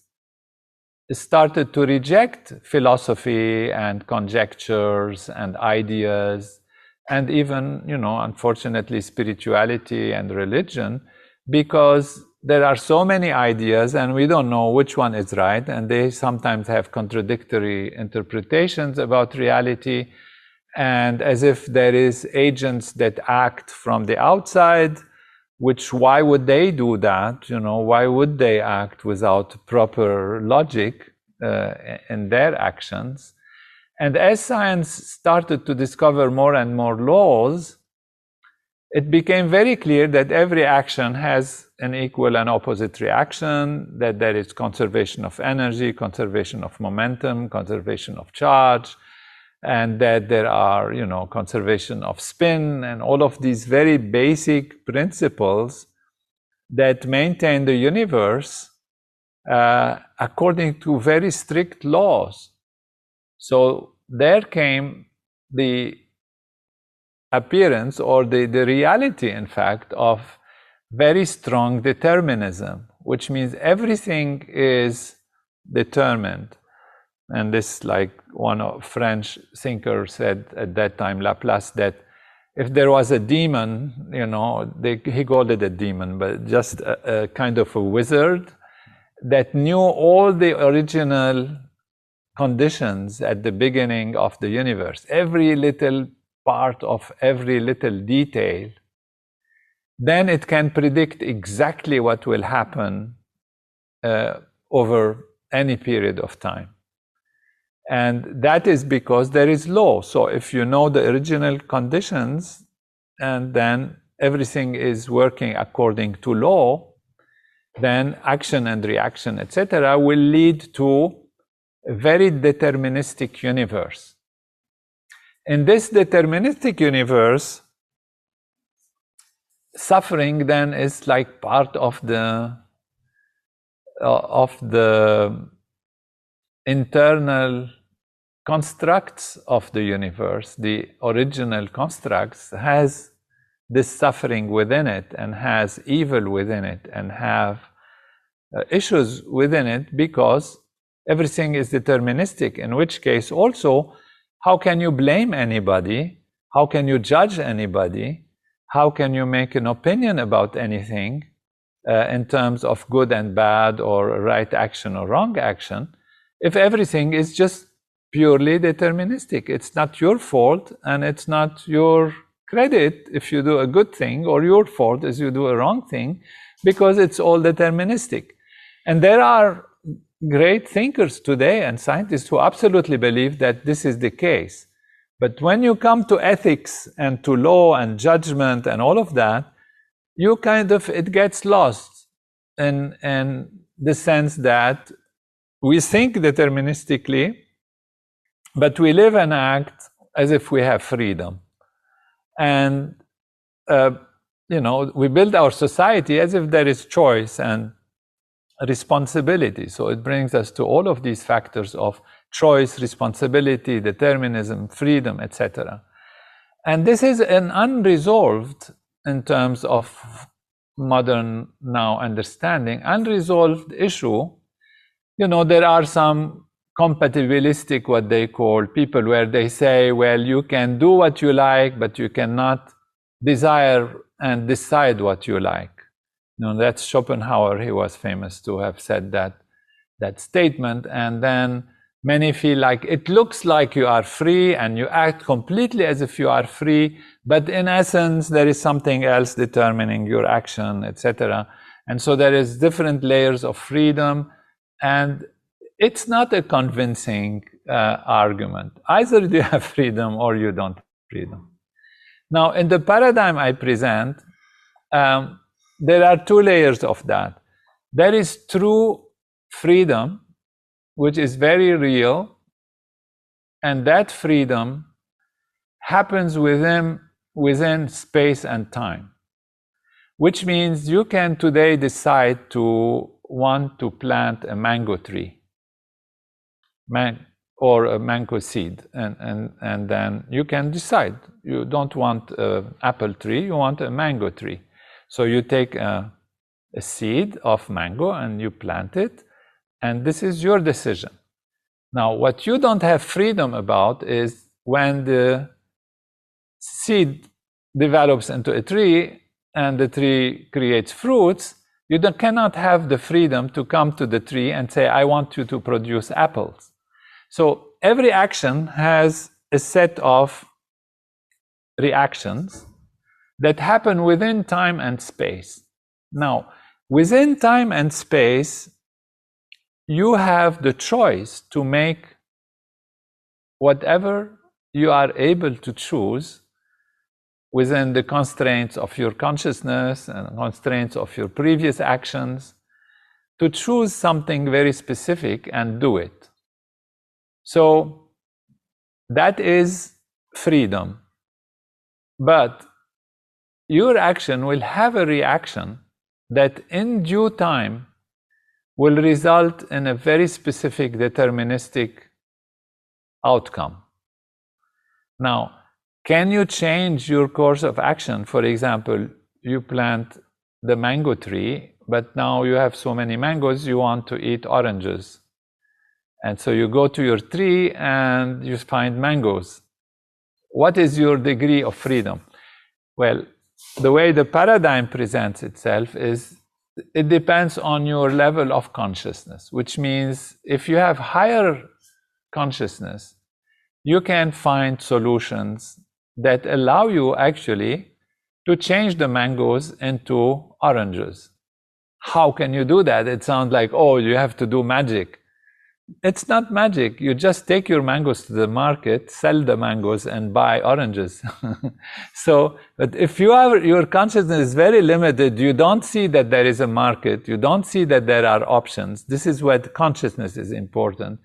started to reject philosophy and conjectures and ideas, and even, unfortunately, spirituality and religion, because there are so many ideas and we don't know which one is right, and they sometimes have contradictory interpretations about reality, and as if there is agents that act from the outside, which why would they do that? Why would they act without proper logic in their actions? And as science started to discover more and more laws, it became very clear that every action has an equal and opposite reaction, that there is conservation of energy, conservation of momentum, conservation of charge, and that there are, conservation of spin, and all of these very basic principles that maintain the universe according to very strict laws. So there came the appearance, or the reality, in fact, of very strong determinism, which means everything is determined. And this, like one of French thinker said at that time, Laplace, that if there was a demon, he called it a demon, but just a kind of a wizard that knew all the original conditions at the beginning of the universe, every little part of every little detail, then it can predict exactly what will happen over any period of time. And that is because there is law. So if you know the original conditions, and then everything is working according to law, then action and reaction, etc., will lead to a very deterministic universe. In this deterministic universe, suffering then is like part of the internal constructs of the universe. The original constructs has this suffering within it, and has evil within it, and have issues within it, because everything is deterministic, in which case also, how can you blame anybody? How can you judge anybody? How can you make an opinion about anything in terms of good and bad, or right action or wrong action, if everything is just purely deterministic? It's not your fault, and it's not your credit if you do a good thing, or your fault if you do a wrong thing, because it's all deterministic. And there are great thinkers today and scientists who absolutely believe that this is the case. But when you come to ethics and to law and judgment and all of that, it gets lost in the sense that we think deterministically, but we live and act as if we have freedom. And, we build our society as if there is choice and responsibility. So it brings us to all of these factors of choice, responsibility, determinism, freedom, etc. And this is an unresolved, in terms of modern now understanding, unresolved issue. There are some compatibilistic, what they call, people where they say, well, you can do what you like, but you cannot desire and decide what you like. That's Schopenhauer. He was famous to have said that statement. And then many feel like it looks like you are free and you act completely as if you are free, but in essence, there is something else determining your action, etc. And so there is different layers of freedom, and it's not a convincing argument. Either you have freedom or you don't have freedom. Now, in the paradigm I present, there are two layers of that. There is true freedom, which is very real, and that freedom happens within space and time, which means you can today decide to want to plant a mango tree, or a mango seed, and then you can decide you don't want an apple tree, you want a mango tree. So you take a seed of mango and you plant it, And this is your decision. Now, what you don't have freedom about is when the seed develops into a tree and the tree creates fruits, you cannot have the freedom to come to the tree and say, I want you to produce apples. So every action has a set of reactions that happen within time and space. Now, within time and space, you have the choice to make whatever you are able to choose within the constraints of your consciousness and constraints of your previous actions, to choose something very specific and do it. So that is freedom. But your action will have a reaction that in due time will result in a very specific deterministic outcome. Now, can you change your course of action? For example, you plant the mango tree, but now you have so many mangoes, you want to eat oranges. And so you go to your tree and you find mangoes. What is your degree of freedom? Well, the way the paradigm presents itself is it depends on your level of consciousness, which means if you have higher consciousness, you can find solutions that allow you actually to change the mangoes into oranges. How can you do that? It sounds like, oh, you have to do magic. It's not magic. You just take your mangoes to the market, sell the mangoes, and buy oranges. So, but if your consciousness is very limited, you don't see that there is a market, you don't see that there are options. This is what consciousness is important.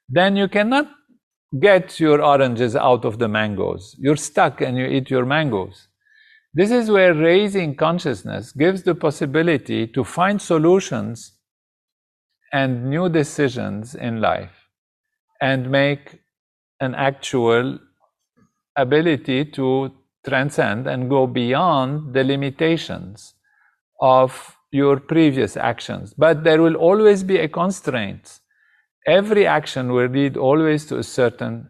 Then you cannot get your oranges out of the mangoes. You're stuck and you eat your mangoes. This is where raising consciousness gives the possibility to find solutions and new decisions in life and make an actual ability to transcend and go beyond the limitations of your previous actions. But there will always be a constraint. Every action will lead always to a certain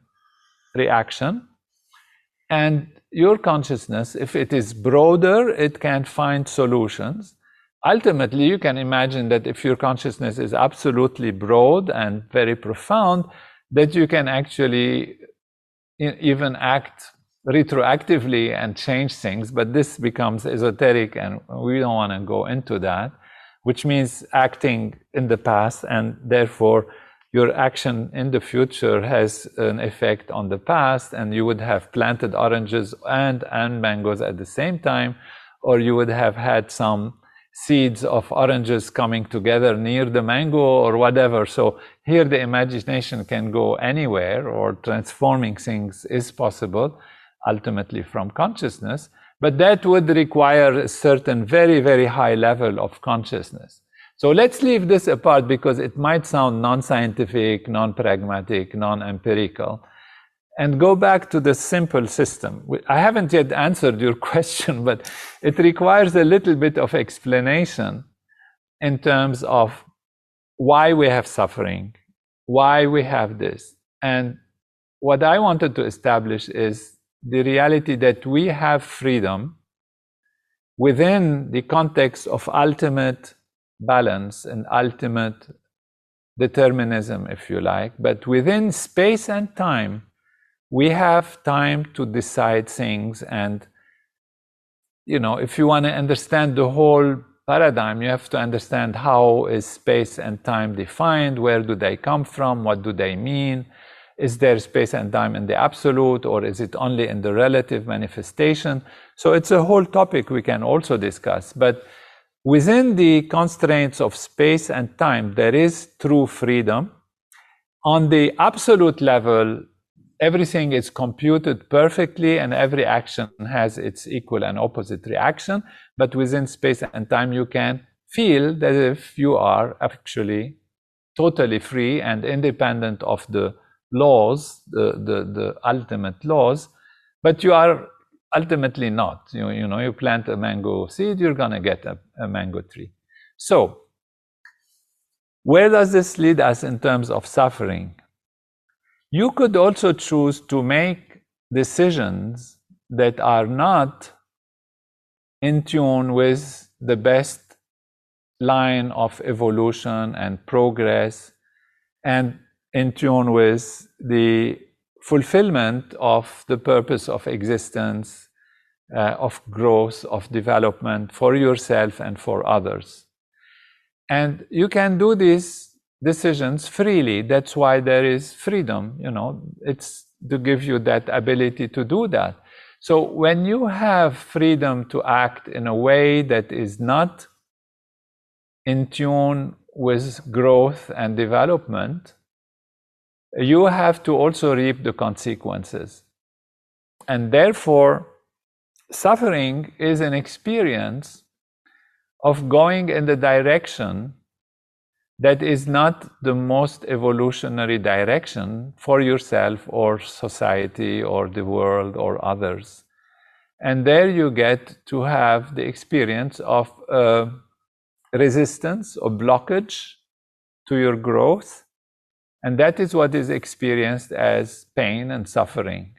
reaction. And your consciousness, if it is broader, it can find solutions. Ultimately, you can imagine that if your consciousness is absolutely broad and very profound, that you can actually even act retroactively and change things. But this becomes esoteric, and we don't want to go into that, which means acting in the past, and therefore your action in the future has an effect on the past, and you would have planted oranges and mangoes at the same time, or you would have had some seeds of oranges coming together near the mango or whatever. So here the imagination can go anywhere, or transforming things is possible, ultimately from consciousness, but that would require a certain very, very high level of consciousness. So let's leave this apart because it might sound non-scientific, non-pragmatic, non-empirical, and go back to the simple system. I haven't yet answered your question, but it requires a little bit of explanation in terms of why we have suffering, why we have this. And what I wanted to establish is the reality that we have freedom within the context of ultimate balance and ultimate determinism, if you like, but within space and time, we have time to decide things. And, you know, if you want to understand the whole paradigm, you have to understand how is space and time defined, where do they come from, what do they mean, is there space and time in the absolute, or is it only in the relative manifestation? So it's a whole topic we can also discuss. But within the constraints of space and time, there is true freedom. On the absolute level, everything is computed perfectly and every action has its equal and opposite reaction. But within space and time, you can feel that if you are actually totally free and independent of the laws, the ultimate laws, but you are ultimately not. You know, you plant a mango seed, you're going to get a mango tree. So Where does this lead us in terms of suffering? You could also choose to make decisions that are not in tune with the best line of evolution and progress, and in tune with the fulfillment of the purpose of existence, of growth, of development for yourself and for others. And you can do these decisions freely. That's why there is freedom, it's to give you that ability to do that. So when you have freedom to act in a way that is not in tune with growth and development, you have to also reap the consequences. And therefore, suffering is an experience of going in the direction that is not the most evolutionary direction for yourself or society or the world or others. And there you get to have the experience of resistance or blockage to your growth. And that is what is experienced as pain and suffering.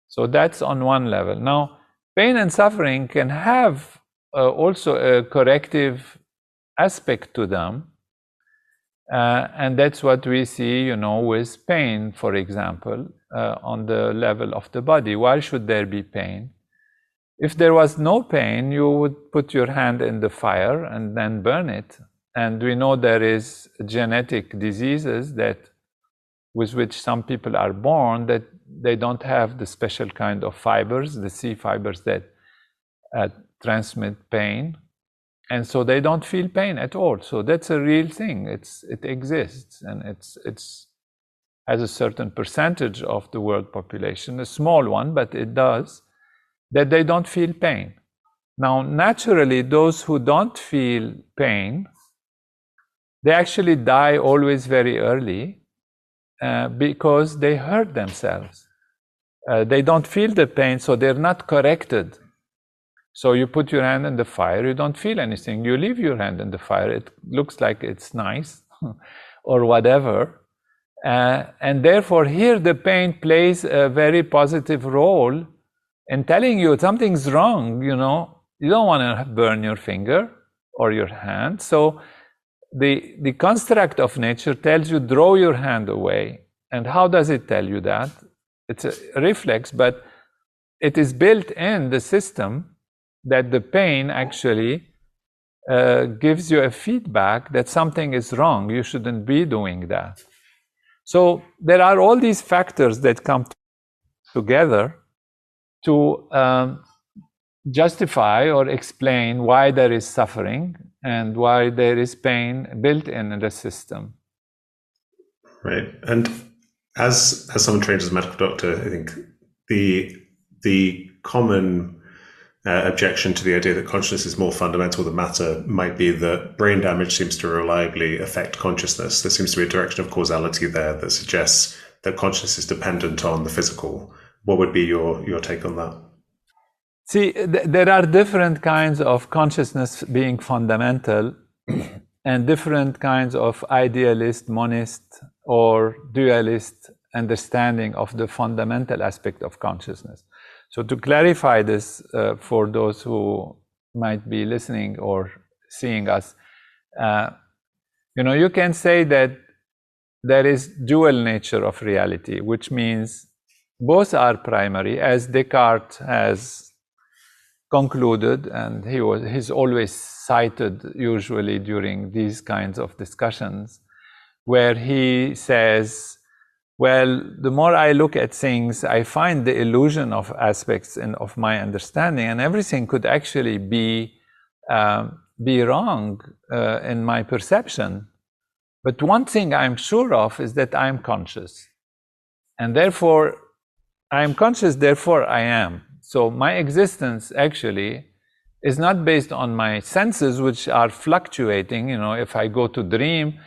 So that's on one level. Now, pain and suffering can have also a corrective aspect to them. And that's what we see, with pain, for example, on the level of the body. Why should there be pain? If there was no pain, you would put your hand in the fire and then burn it. And we know there is genetic diseases with which some people are born, that they don't have the special kind of fibers, the C fibers that transmit pain. And so they don't feel pain at all. So that's a real thing. It exists, and it's has a certain percentage of the world population, a small one, but it does, that they don't feel pain. Now, naturally, those who don't feel pain, they actually die always very early because they hurt themselves. They don't feel the pain, so they're not corrected. So you put your hand in the fire, you don't feel anything. You leave your hand in the fire, it looks like it's nice or whatever. And therefore, here the pain plays a very positive role in telling you something's wrong, you don't want to burn your finger or your hand. So the construct of nature tells you, draw your hand away. And how does it tell you that? It's a reflex, but it is built in the system that the pain actually gives you a feedback that something is wrong. You shouldn't be doing that. So there are all these factors that come together to justify or explain why there is suffering and why there is pain built in the system. Right. And as someone trained as a medical doctor, I think the common objection to the idea that consciousness is more fundamental than matter might be that brain damage seems to reliably affect consciousness. There seems to be a direction of causality there that suggests that consciousness is dependent on the physical. What would be your take on that? See, there are different kinds of consciousness being fundamental and different kinds of idealist, monist, or dualist understanding of the fundamental aspect of consciousness. So to clarify this for those who might be listening or seeing us, you can say that there is dual nature of reality, which means both are primary, as Descartes has concluded, and he's always cited usually during these kinds of discussions, where he says, well, the more I look at things, I find the illusion of aspects of my understanding, and everything could actually be wrong in my perception. But one thing I'm sure of is that I'm conscious. And therefore, I am conscious, therefore I am. So my existence actually is not based on my senses, which are fluctuating. If I go to dream,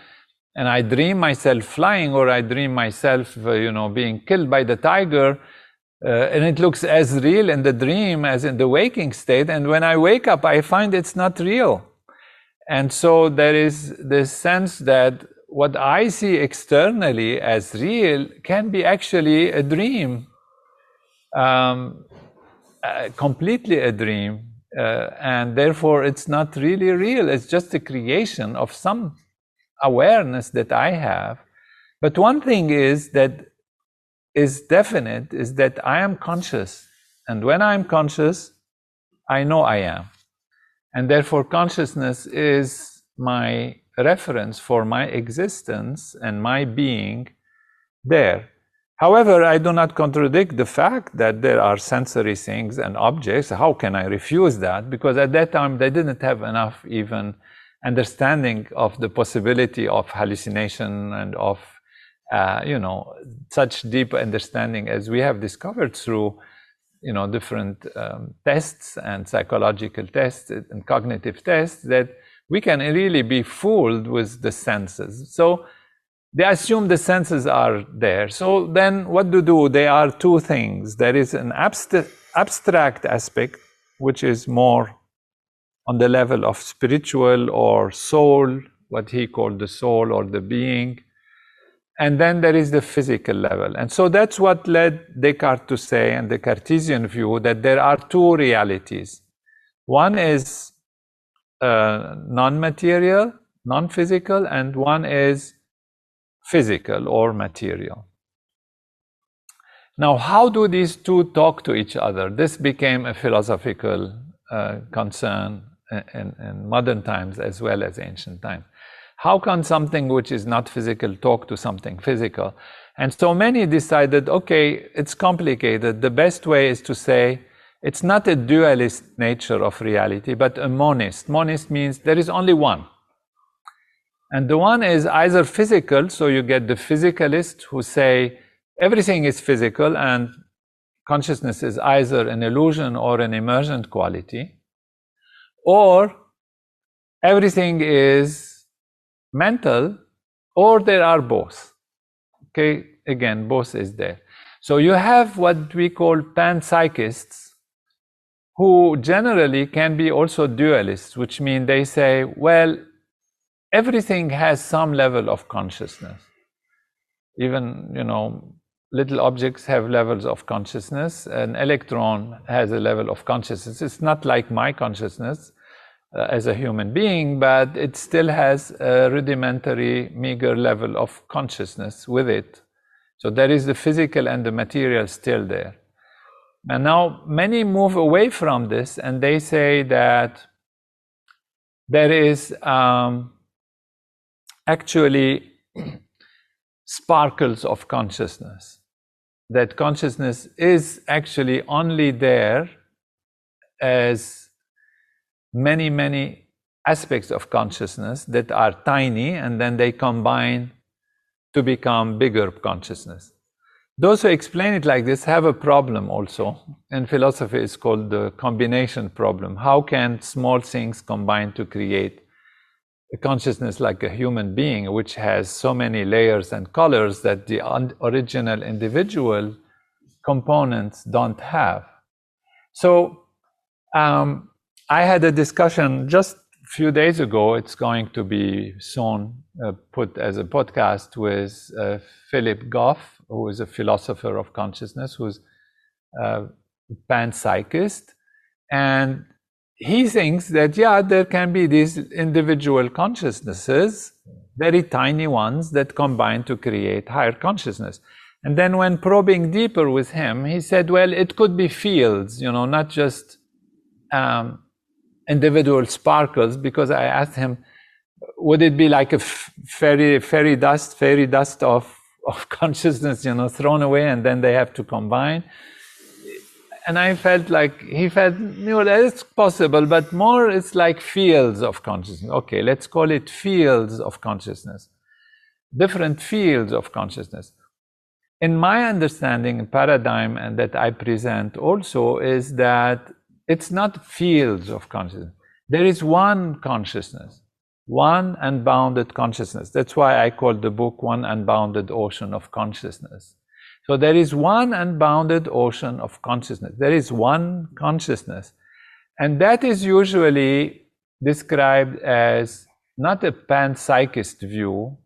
and I dream myself flying, or I dream myself, being killed by the tiger, and it looks as real in the dream as in the waking state. And when I wake up, I find it's not real. And so there is this sense that what I see externally as real can be actually a dream, completely a dream, and therefore it's not really real. It's just a creation of some awareness that I have. But one thing is that is definite, is that I am conscious. And when I'm conscious, I know I am. And therefore consciousness is my reference for my existence and my being there. However, I do not contradict the fact that there are sensory things and objects. How can I refuse that? Because at that time, they didn't have enough even understanding of the possibility of hallucination and of, such deep understanding as we have discovered through, different tests and psychological tests and cognitive tests, that we can really be fooled with the senses. So they assume the senses are there. So then what to do? There are two things. There is an abstract aspect, which is more on the level of spiritual or soul, what he called the soul or the being. And then there is the physical level. And so that's what led Descartes to say, in the Cartesian view, that there are two realities. One is non-material, non-physical, and one is physical or material. Now, how do these two talk to each other? This became a philosophical concern in modern times as well as ancient times. How can something which is not physical talk to something physical? And so many decided, okay, it's complicated. The best way is to say it's not a dualist nature of reality, but a monist. Monist means there is only one. And the one is either physical, so you get the physicalists who say everything is physical and consciousness is either an illusion or an emergent quality, or everything is mental, or there are both. Okay, again, both is there. So you have what we call panpsychists, who generally can be also dualists, which mean they say, well, everything has some level of consciousness. Even, little objects have levels of consciousness. An electron has a level of consciousness. It's not like my consciousness as a human being, but it still has a rudimentary, meager level of consciousness with it. So there is the physical and the material still there. And now many move away from this, and they say that there is actually sparkles of consciousness. That consciousness is actually only there as many, many aspects of consciousness that are tiny, and then they combine to become bigger consciousness. Those who explain it like this have a problem also. In philosophy, it's called the combination problem. How can small things combine to create a consciousness like a human being, which has so many layers and colors that the original individual components don't have? So I had a discussion just a few days ago. It's going to be soon put as a podcast with Philip Goff, who is a philosopher of consciousness, who's a panpsychist. And he thinks that, yeah, there can be these individual consciousnesses, very tiny ones, that combine to create higher consciousness. And then when probing deeper with him, he said, well, it could be fields, not just individual sparkles, because I asked him, would it be like a fairy dust of consciousness, thrown away, and then they have to combine? And I felt like he felt, it's possible, but more it's like fields of consciousness. Okay, let's call it fields of consciousness. Different fields of consciousness. In my understanding and paradigm, and that I present also, is that it's not fields of consciousness. There is one consciousness, one unbounded consciousness. That's why I call the book One Unbounded Ocean of Consciousness. So there is one unbounded ocean of consciousness. There is one consciousness. And that is usually described as not a panpsychist view,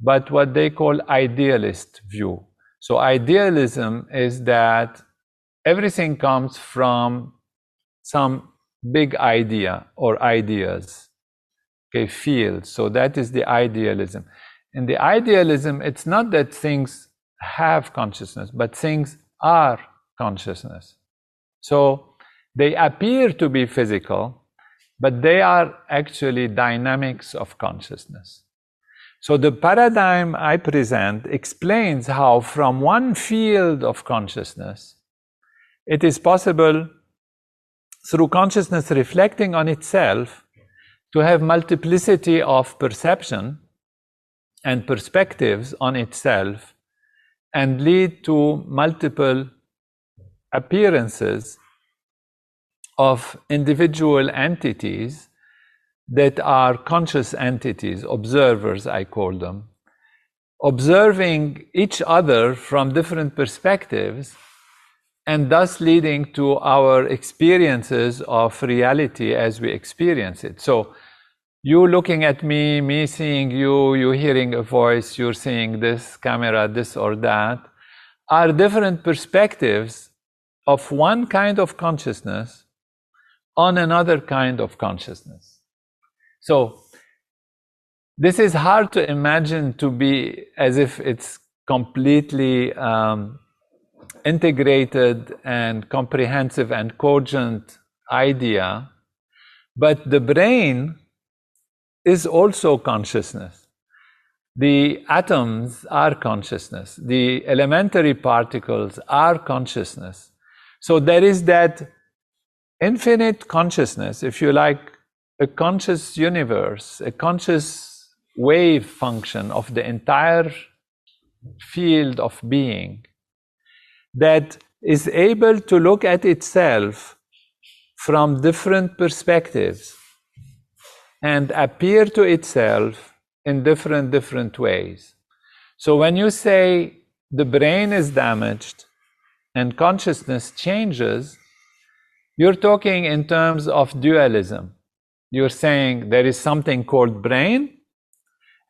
but what they call idealist view. So idealism is that everything comes from some big idea or ideas, okay, fields. So that is the idealism. In the idealism, it's not that things have consciousness, but things are consciousness. So they appear to be physical, but they are actually dynamics of consciousness. So the paradigm I present explains how from one field of consciousness, it is possible, through consciousness reflecting on itself, to have multiplicity of perception and perspectives on itself and lead to multiple appearances of individual entities that are conscious entities, observers I call them, observing each other from different perspectives and thus leading to our experiences of reality as we experience it. So you looking at me, me seeing you, you hearing a voice, you're seeing this camera, this or that, are different perspectives of one kind of consciousness on another kind of consciousness. So this is hard to imagine to be as if it's completely integrated and comprehensive and cogent idea, but the brain is also consciousness. The atoms are consciousness. The elementary particles are consciousness. So there is that infinite consciousness, if you like, a conscious universe, a conscious wave function of the entire field of being that is able to look at itself from different perspectives and appear to itself in different ways. So when you say the brain is damaged and consciousness changes, you're talking in terms of dualism. You're saying there is something called brain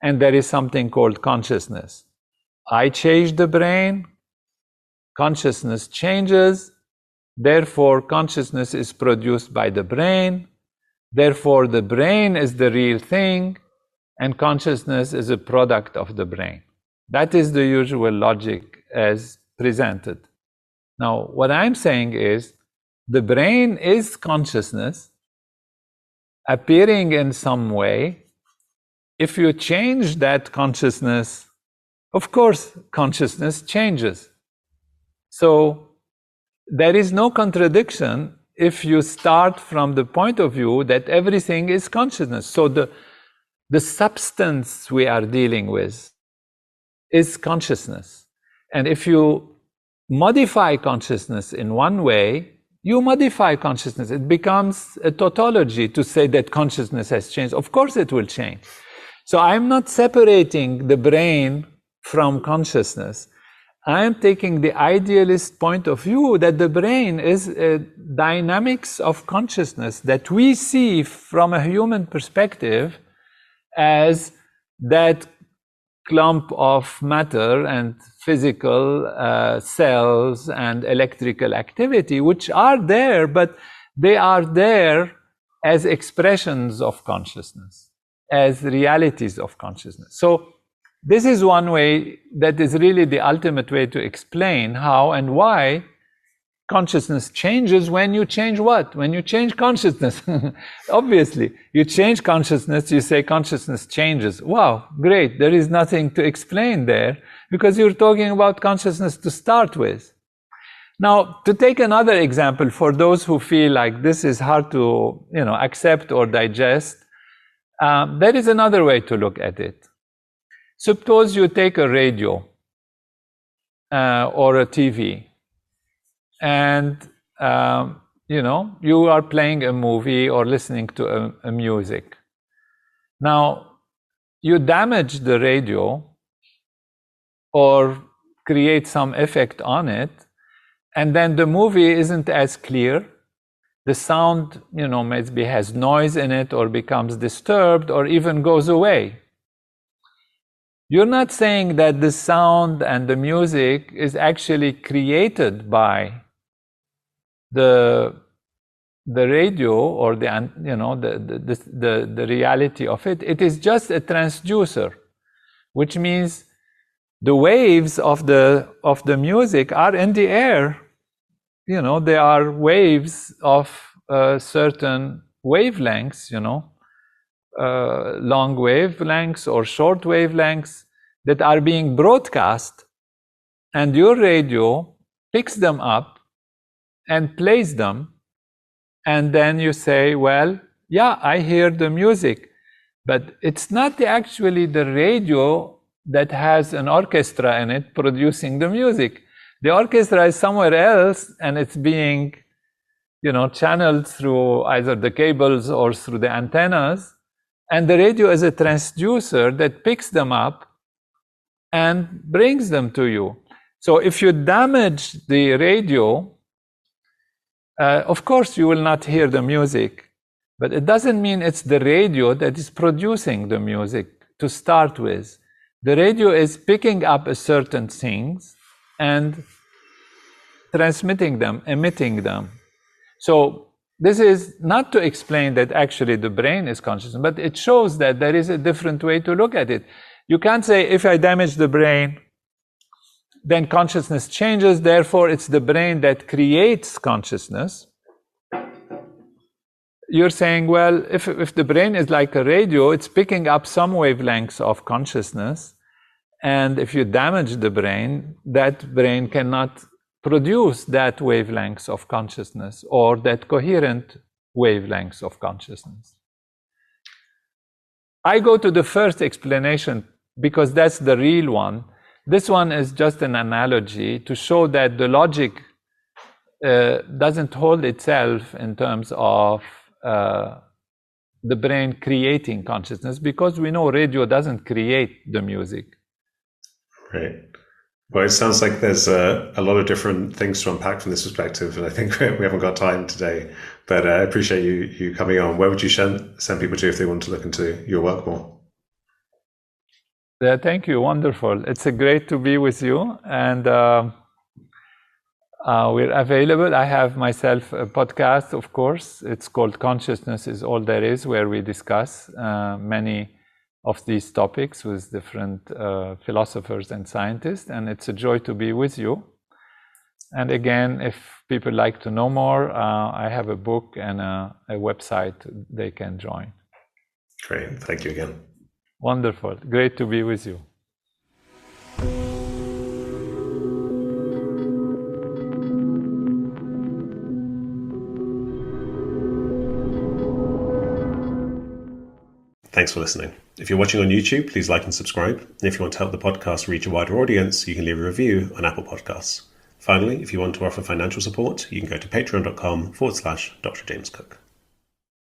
and there is something called consciousness. I change the brain, consciousness changes, therefore consciousness is produced by the brain, therefore the brain is the real thing, and consciousness is a product of the brain. That is the usual logic as presented. Now, what I'm saying is, the brain is consciousness appearing in some way. If you change that consciousness, of course, consciousness changes. So there is no contradiction if you start from the point of view that everything is consciousness. So the substance we are dealing with is consciousness. And if you modify consciousness in one way, you modify consciousness. It becomes a tautology to say that consciousness has changed. Of course it will change. So I'm not separating the brain from consciousness. I am taking the idealist point of view that the brain is a dynamics of consciousness that we see from a human perspective as that clump of matter and physical cells and electrical activity, which are there, but they are there as expressions of consciousness, as realities of consciousness. So this is one way that is really the ultimate way to explain how and why consciousness changes when you change what? When you change consciousness. Obviously, you change consciousness, you say consciousness changes. Wow, great, there is nothing to explain there because you're talking about consciousness to start with. Now, to take another example for those who feel like this is hard to, accept or digest, there is another way to look at it. Suppose you take a radio or a TV and you are playing a movie or listening to a music. Now, you damage the radio or create some effect on it, and then the movie isn't as clear, the sound, maybe has noise in it or becomes disturbed or even goes away. You're not saying that the sound and the music is actually created by the radio or the reality of it. It is just a transducer, which means the waves of the music are in the air. They are waves of certain wavelengths, long wavelengths or short wavelengths that are being broadcast, and your radio picks them up and plays them, and then you say, well, yeah, I hear the music, but it's not actually the radio that has an orchestra in it producing the music. The orchestra is somewhere else, and it's being, channeled through either the cables or through the antennas, and the radio is a transducer that picks them up and brings them to you. So if you damage the radio, of course you will not hear the music, but it doesn't mean it's the radio that is producing the music to start with. The radio is picking up certain things and transmitting them, emitting them. So this is not to explain that actually the brain is conscious, but it shows that there is a different way to look at it. You can't say, if I damage the brain, then consciousness changes, therefore it's the brain that creates consciousness. You're saying, well, if the brain is like a radio, it's picking up some wavelengths of consciousness, and if you damage the brain, that brain cannot produce that wavelengths of consciousness or that coherent wavelengths of consciousness. I go to the first explanation because that's the real one. This one is just an analogy to show that the logic doesn't hold itself in terms of the brain creating consciousness, because we know radio doesn't create the music. Right. Well, it sounds like there's a lot of different things to unpack from this perspective, and I think we haven't got time today, but I appreciate you coming on. Where would you send people to if they want to look into your work more? Thank you. Wonderful. It's great to be with you, and we're available. I have myself a podcast, of course. It's called Consciousness is All There Is, where we discuss many of these topics with different philosophers and scientists, and it's a joy to be with you. And again, if people like to know more, I have a book and a website they can join. Great. Thank you again. Wonderful. Great to be with you. Thanks for listening. If you're watching on YouTube, please like and subscribe. And if you want to help the podcast reach a wider audience, you can leave a review on Apple Podcasts. Finally, if you want to offer financial support, you can go to patreon.com/Dr. James Cook.